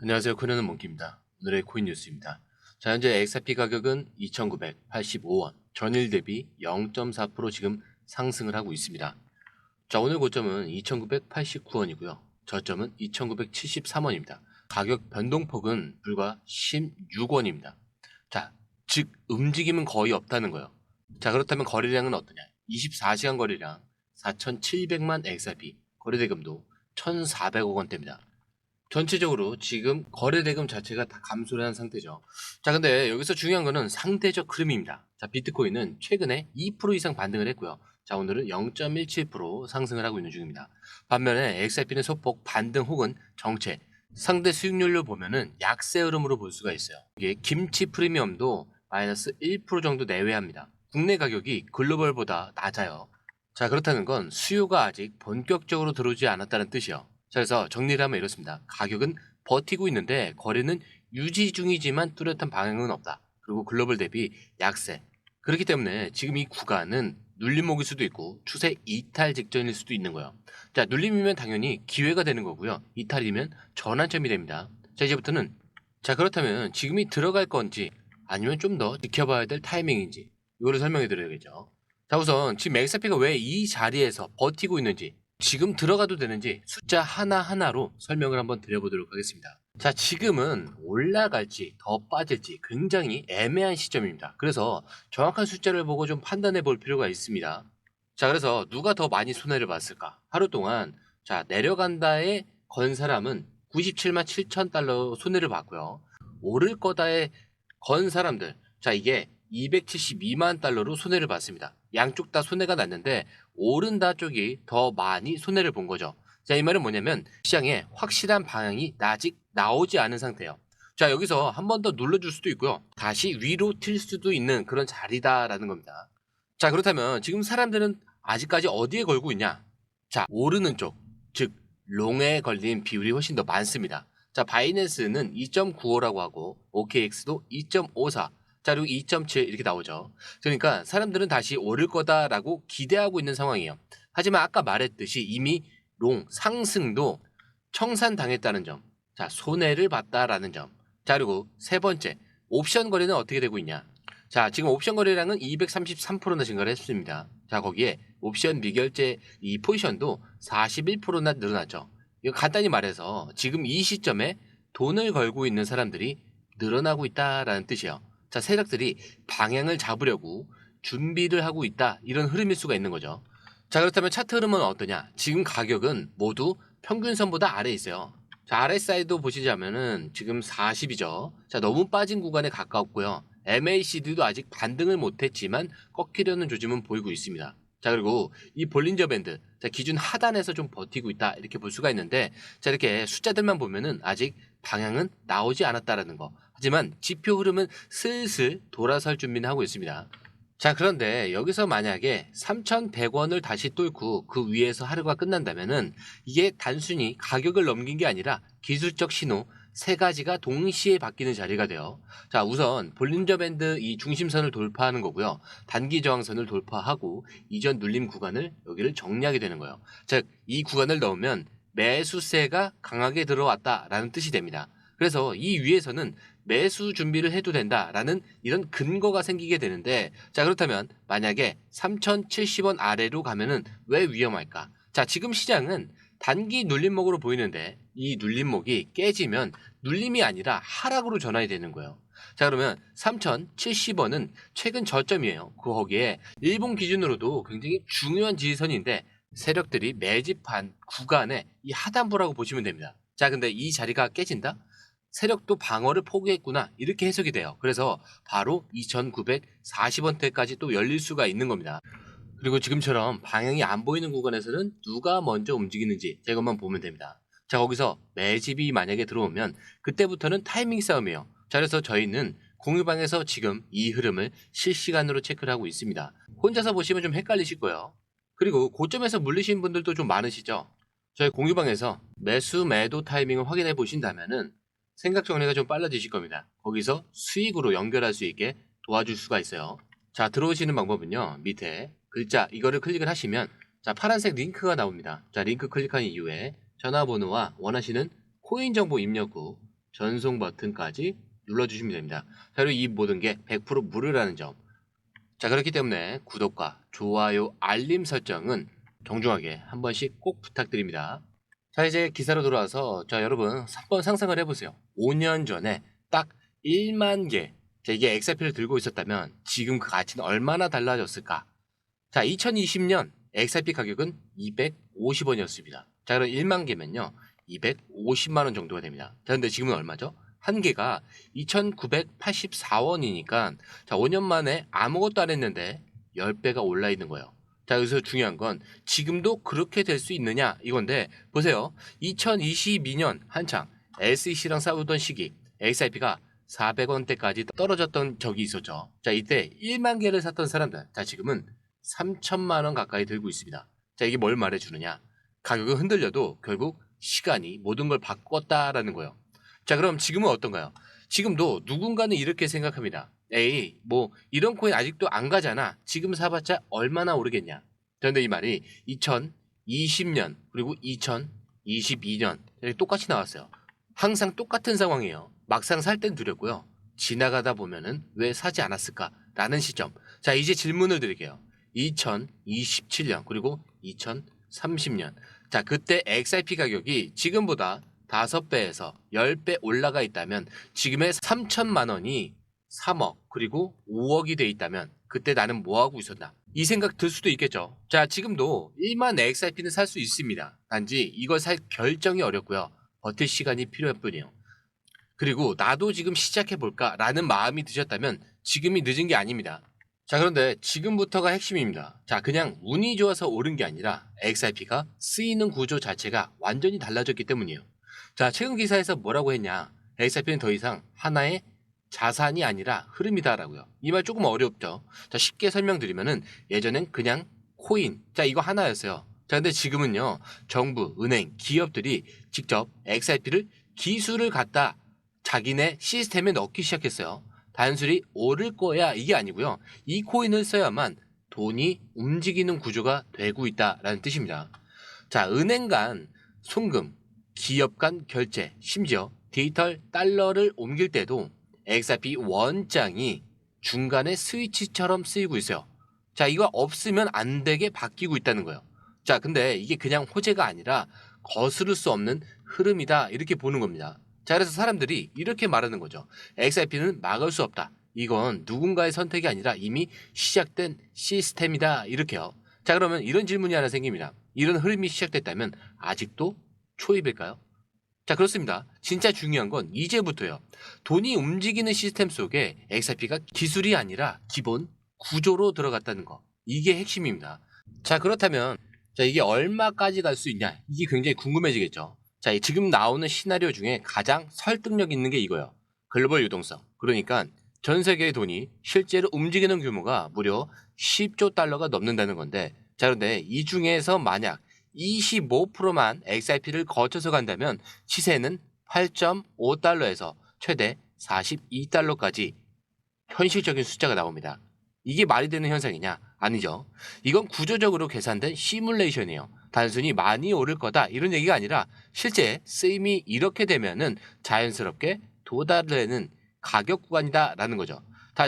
안녕하세요. 코인하는 몽키입니다. 오늘의 코인 뉴스입니다. 자, 현재 XRP 가격은 2,985원, 전일 대비 0.4% 지금 상승을 하고 있습니다. 자, 오늘 고점은 2,989원이고요. 저점은 2,973원입니다. 가격 변동폭은 불과 16원입니다. 자, 즉 움직임은 거의 없다는 거예요. 자, 그렇다면 거래량은 어떠냐? 24시간 거래량 4,700만 XRP, 거래대금도 1,400억 원대입니다. 전체적으로 지금 거래대금 자체가 다 감소를 한 상태죠. 자, 근데 여기서 중요한 거는 상대적 흐름입니다. 자, 비트코인은 최근에 2% 이상 반등을 했고요. 자, 오늘은 0.17% 상승을 하고 있는 중입니다. 반면에 XRP는 소폭 반등 혹은 정체, 상대 수익률로 보면은 약세 흐름으로 볼 수가 있어요. 이게 김치 프리미엄도 마이너스 1% 정도 내외합니다. 국내 가격이 글로벌보다 낮아요. 자, 그렇다는 건 수요가 아직 본격적으로 들어오지 않았다는 뜻이요. 자, 그래서 정리를 하면 이렇습니다. 가격은 버티고 있는데 거래는 유지 중이지만 뚜렷한 방향은 없다. 그리고 글로벌 대비 약세. 그렇기 때문에 지금 이 구간은 눌림목일 수도 있고 추세 이탈 직전일 수도 있는 거예요. 자, 눌림이면 당연히 기회가 되는 거고요. 이탈이면 전환점이 됩니다. 자, 이제부터는 그렇다면 지금이 들어갈 건지 아니면 좀 더 지켜봐야 될 타이밍인지 이거를 설명해 드려야겠죠. 자, 우선 지금 XRP가 왜 이 자리에서 버티고 있는지, 지금 들어가도 되는지 숫자 하나하나로 설명을 한번 드려보도록 하겠습니다. 자, 지금은 올라갈지 더 빠질지 굉장히 애매한 시점입니다. 그래서 정확한 숫자를 보고 좀 판단해 볼 필요가 있습니다. 자, 그래서 누가 더 많이 손해를 봤을까? 하루 동안 자, 내려간다에 건 사람은 97만 7천 달러 손해를 봤고요. 오를 거다에 건 사람들, 자, 이게 272만 달러로 손해를 봤습니다. 양쪽 다 손해가 났는데 오른다 쪽이 더 많이 손해를 본 거죠. 자, 이 말은 뭐냐면 시장에 확실한 방향이 아직 나오지 않은 상태예요. 자, 여기서 한 번 더 눌러줄 수도 있고요. 다시 위로 튈 수도 있는 그런 자리다라는 겁니다. 자, 그렇다면 지금 사람들은 아직까지 어디에 걸고 있냐? 자, 오르는 쪽, 즉 롱에 걸린 비율이 훨씬 더 많습니다. 자, 바이낸스는 2.95라고 하고 OKX도 2.54, 자, 그리고 2.7 이렇게 나오죠. 그러니까 사람들은 다시 오를 거다라고 기대하고 있는 상황이에요. 하지만 아까 말했듯이 이미 롱 상승도 청산당했다는 점, 자, 손해를 봤다라는 점. 자, 그리고 세 번째, 옵션 거래는 어떻게 되고 있냐? 자, 지금 옵션 거래량은 233%나 증가를 했습니다. 자, 거기에 옵션 미결제 이 포지션도 41%나 늘어났죠. 이거 간단히 말해서 지금 이 시점에 돈을 걸고 있는 사람들이 늘어나고 있다라는 뜻이에요. 자, 세력들이 방향을 잡으려고 준비를 하고 있다, 이런 흐름일 수가 있는 거죠. 자, 그렇다면 차트 흐름은 어떠냐? 지금 가격은 모두 평균선보다 아래에 있어요. 자, RSI도 보시자면은 지금 40이죠. 자, 너무 빠진 구간에 가까웠고요. MACD도 아직 반등을 못했지만 꺾이려는 조짐은 보이고 있습니다. 자, 그리고 이 볼린저 밴드, 자, 기준 하단에서 좀 버티고 있다, 이렇게 볼 수가 있는데, 자, 이렇게 숫자들만 보면은 아직 방향은 나오지 않았다라는 거. 하지만 지표 흐름은 슬슬 돌아설 준비는 하고 있습니다. 자, 그런데 여기서 만약에 3,100원을 다시 뚫고 그 위에서 하루가 끝난다면은 이게 단순히 가격을 넘긴 게 아니라 기술적 신호 세 가지가 동시에 바뀌는 자리가 돼요. 자, 우선 볼린저 밴드 이 중심선을 돌파하는 거고요. 단기 저항선을 돌파하고 이전 눌림 구간을 여기를 정리하게 되는 거예요. 즉, 이 구간을 넣으면 매수세가 강하게 들어왔다라는 뜻이 됩니다. 그래서 이 위에서는 매수 준비를 해도 된다라는 이런 근거가 생기게 되는데, 자, 그렇다면 만약에 3,070원 아래로 가면은 왜 위험할까? 자, 지금 시장은 단기 눌림목으로 보이는데 이 눌림목이 깨지면 눌림이 아니라 하락으로 전환이 되는 거예요. 자, 그러면 3,070원은 최근 저점이에요. 거기에 일본 기준으로도 굉장히 중요한 지지선인데 세력들이 매집한 구간의 이 하단부라고 보시면 됩니다. 자, 근데 이 자리가 깨진다? 세력도 방어를 포기했구나, 이렇게 해석이 돼요. 그래서 바로 2,940원대까지 또 열릴 수가 있는 겁니다. 그리고 지금처럼 방향이 안 보이는 구간에서는 누가 먼저 움직이는지 이것만 보면 됩니다. 자, 거기서 매집이 만약에 들어오면 그때부터는 타이밍 싸움이에요. 자, 그래서 저희는 공유방에서 지금 이 흐름을 실시간으로 체크를 하고 있습니다. 혼자서 보시면 좀 헷갈리실 거예요. 그리고 고점에서 물리신 분들도 좀 많으시죠? 저희 공유방에서 매수 매도 타이밍을 확인해 보신다면은 생각 정리가 좀 빨라지실 겁니다. 거기서 수익으로 연결할 수 있게 도와줄 수가 있어요. 자, 들어오시는 방법은요, 밑에 글자 이거를 클릭을 하시면 자, 파란색 링크가 나옵니다. 자, 링크 클릭한 이후에 전화번호와 원하시는 코인 정보 입력 후 전송 버튼까지 눌러주시면 됩니다. 자, 그리고 이 모든 게 100% 무료라는 점. 자, 그렇기 때문에 구독과 좋아요, 알림 설정은 정중하게 한 번씩 꼭 부탁드립니다. 자, 이제 기사로 돌아와서 자, 여러분 한번 상상을 해보세요. 5년 전에 딱 1만 개, 자, 이게 XRP를 들고 있었다면 지금 그 가치는 얼마나 달라졌을까? 자, 2020년 XRP 가격은 250원이었습니다. 자, 그럼 1만 개면요 250만 원 정도가 됩니다. 자, 근데 지금은 얼마죠? 한 개가 2,984원이니까 자, 5년 만에 아무것도 안 했는데 10배가 올라 있는 거예요. 자, 여기서 중요한 건 지금도 그렇게 될 수 있느냐 이건데, 보세요. 2022년 한창 SEC랑 싸우던 시기 XRP가 400원대까지 떨어졌던 적이 있었죠. 자, 이때 1만 개를 샀던 사람들, 자, 지금은 3천만 원 가까이 들고 있습니다. 자, 이게 뭘 말해주느냐? 가격은 흔들려도 결국 시간이 모든 걸 바꿨다라는 거예요. 자, 그럼 지금은 어떤가요? 지금도 누군가는 이렇게 생각합니다. 에이, 뭐 이런 코인 아직도 안 가잖아. 지금 사봤자 얼마나 오르겠냐. 그런데 이 말이 2020년 그리고 2022년 똑같이 나왔어요. 항상 똑같은 상황이에요. 막상 살 땐 두렵고요. 지나가다 보면은 왜 사지 않았을까라는 시점. 자, 이제 질문을 드릴게요. 2027년 그리고 2030년. 자, 그때 XRP 가격이 지금보다 5배에서 10배 올라가 있다면 지금의 3천만 원이 3억 그리고 5억이 돼 있다면 그때 나는 뭐 하고 있었나? 이 생각 들 수도 있겠죠. 자, 지금도 1만 XRP는 살 수 있습니다. 단지 이걸 살 결정이 어렵고요. 버틸 시간이 필요할 뿐이에요. 그리고 나도 지금 시작해볼까 라는 마음이 드셨다면 지금이 늦은 게 아닙니다. 자, 그런데 지금부터가 핵심입니다. 자, 그냥 운이 좋아서 오른 게 아니라 XRP가 쓰이는 구조 자체가 완전히 달라졌기 때문이에요. 자, 최근 기사에서 뭐라고 했냐? XRP는 더 이상 하나의 자산이 아니라 흐름이다라고요. 이 말 조금 어렵죠. 자, 쉽게 설명드리면은 예전엔 그냥 코인, 자, 이거 하나였어요. 자, 근데 지금은요, 정부, 은행, 기업들이 직접 XRP를 기술을 갖다 자기네 시스템에 넣기 시작했어요. 단순히 오를 거야 이게 아니고요. 이 코인을 써야만 돈이 움직이는 구조가 되고 있다라는 뜻입니다. 자, 은행 간 송금, 기업 간 결제, 심지어 디지털 달러를 옮길 때도 XRP 원장이 중간에 스위치처럼 쓰이고 있어요. 자, 이거 없으면 안 되게 바뀌고 있다는 거예요. 자, 근데 이게 그냥 호재가 아니라 거스를 수 없는 흐름이다 이렇게 보는 겁니다. 자, 그래서 사람들이 이렇게 말하는 거죠. XRP는 막을 수 없다. 이건 누군가의 선택이 아니라 이미 시작된 시스템이다 이렇게요. 자, 그러면 이런 질문이 하나 생깁니다. 이런 흐름이 시작됐다면 아직도 초입일까요? 자, 그렇습니다. 진짜 중요한 건 이제부터요. 돈이 움직이는 시스템 속에 XRP가 기술이 아니라 기본 구조로 들어갔다는 거. 이게 핵심입니다. 자, 그렇다면 자, 이게 얼마까지 갈 수 있냐? 이게 굉장히 궁금해지겠죠. 자, 지금 나오는 시나리오 중에 가장 설득력 있는 게 이거예요. 글로벌 유동성. 그러니까 전 세계의 돈이 실제로 움직이는 규모가 무려 10조 달러가 넘는다는 건데, 자, 그런데 이 중에서 만약 25%만 XRP를 거쳐서 간다면 시세는 8.5달러에서 최대 42달러까지 현실적인 숫자가 나옵니다. 이게 말이 되는 현상이냐? 아니죠. 이건 구조적으로 계산된 시뮬레이션이에요. 단순히 많이 오를 거다 이런 얘기가 아니라 실제 쓰임이 이렇게 되면은 자연스럽게 도달되는 가격 구간이다라는 거죠.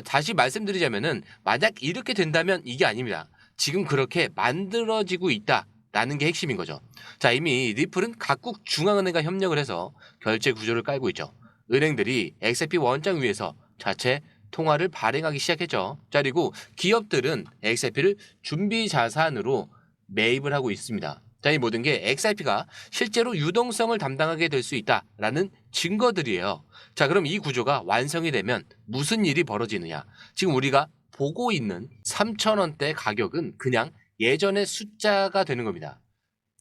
다시 말씀드리자면은 만약 이렇게 된다면 이게 아닙니다. 지금 그렇게 만들어지고 있다라는 게 핵심인 거죠. 자, 이미 리플은 각국 중앙은행과 협력을 해서 결제 구조를 깔고 있죠. 은행들이 XRP 원장 위에서 자체 통화를 발행하기 시작했죠. 자, 그리고 기업들은 XRP를 준비 자산으로 매입을 하고 있습니다. 자, 이 모든 게 XRP가 실제로 유동성을 담당하게 될 수 있다라는 증거들이에요. 자, 그럼 이 구조가 완성이 되면 무슨 일이 벌어지느냐? 지금 우리가 보고 있는 3,000원대 가격은 그냥 예전의 숫자가 되는 겁니다.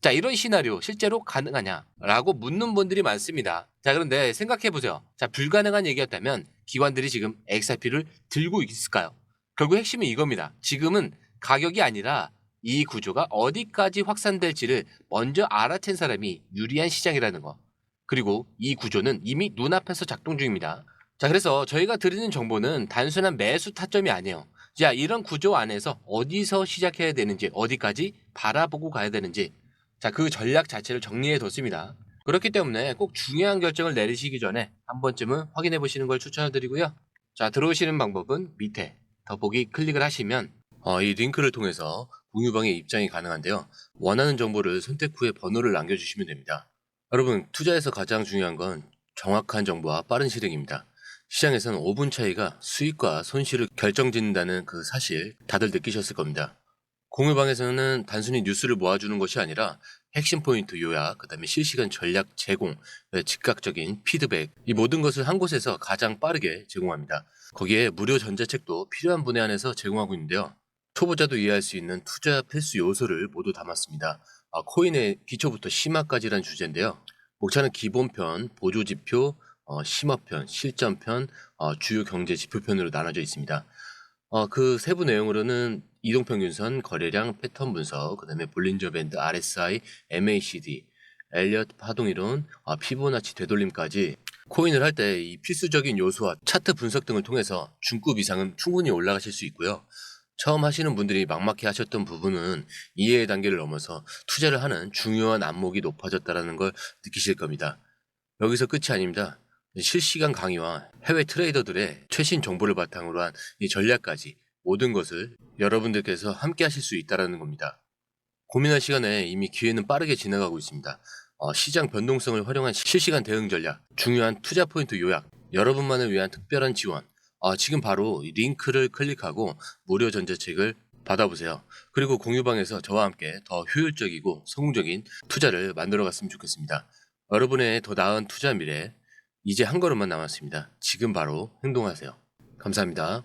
자, 이런 시나리오 실제로 가능하냐라고 묻는 분들이 많습니다. 자, 그런데 생각해 보세요. 자, 불가능한 얘기였다면 기관들이 지금 XRP를 들고 있을까요? 결국 핵심은 이겁니다. 지금은 가격이 아니라 이 구조가 어디까지 확산될지를 먼저 알아챈 사람이 유리한 시장이라는 거. 그리고 이 구조는 이미 눈앞에서 작동 중입니다. 자, 그래서 저희가 드리는 정보는 단순한 매수 타점이 아니에요. 자, 이런 구조 안에서 어디서 시작해야 되는지, 어디까지 바라보고 가야 되는지, 자, 그 전략 자체를 정리해 뒀습니다. 그렇기 때문에 꼭 중요한 결정을 내리시기 전에 한 번쯤은 확인해 보시는 걸 추천드리고요. 자, 들어오시는 방법은 밑에 더보기 클릭을 하시면 이 링크를 통해서 공유방에 입장이 가능한데요. 원하는 정보를 선택 후에 번호를 남겨주시면 됩니다. 여러분, 투자에서 가장 중요한 건 정확한 정보와 빠른 실행입니다. 시장에서는 5분 차이가 수익과 손실을 결정짓는다는 그 사실 다들 느끼셨을 겁니다. 공유방에서는 단순히 뉴스를 모아주는 것이 아니라 핵심 포인트 요약, 그다음에 실시간 전략 제공, 즉각적인 피드백, 이 모든 것을 한 곳에서 가장 빠르게 제공합니다. 거기에 무료 전자책도 필요한 분에 한해서 제공하고 있는데요. 초보자도 이해할 수 있는 투자 필수 요소를 모두 담았습니다. 코인의 기초부터 심화까지란 주제인데요. 목차는 기본편, 보조지표, 심화편, 실전편, 주요 경제 지표편으로 나눠져 있습니다. 그 세부 내용으로는 이동평균선, 거래량, 패턴 분석, 그다음에 볼린저 밴드, RSI, MACD, 엘리엇 파동이론, 피보나치 되돌림까지 코인을 할 때 이 필수적인 요소와 차트 분석 등을 통해서 중급 이상은 충분히 올라가실 수 있고요. 처음 하시는 분들이 막막해 하셨던 부분은 이해의 단계를 넘어서 투자를 하는 중요한 안목이 높아졌다는 걸 느끼실 겁니다. 여기서 끝이 아닙니다. 실시간 강의와 해외 트레이더들의 최신 정보를 바탕으로 한 이 전략까지 모든 것을 여러분들께서 함께 하실 수 있다는 겁니다. 고민할 시간에 이미 기회는 빠르게 지나가고 있습니다. 시장 변동성을 활용한 실시간 대응 전략, 중요한 투자 포인트 요약, 여러분만을 위한 특별한 지원. 지금 바로 이 링크를 클릭하고 무료 전자책을 받아보세요. 그리고 공유방에서 저와 함께 더 효율적이고 성공적인 투자를 만들어 갔으면 좋겠습니다. 여러분의 더 나은 투자 미래, 이제 한 걸음만 남았습니다. 지금 바로 행동하세요. 감사합니다.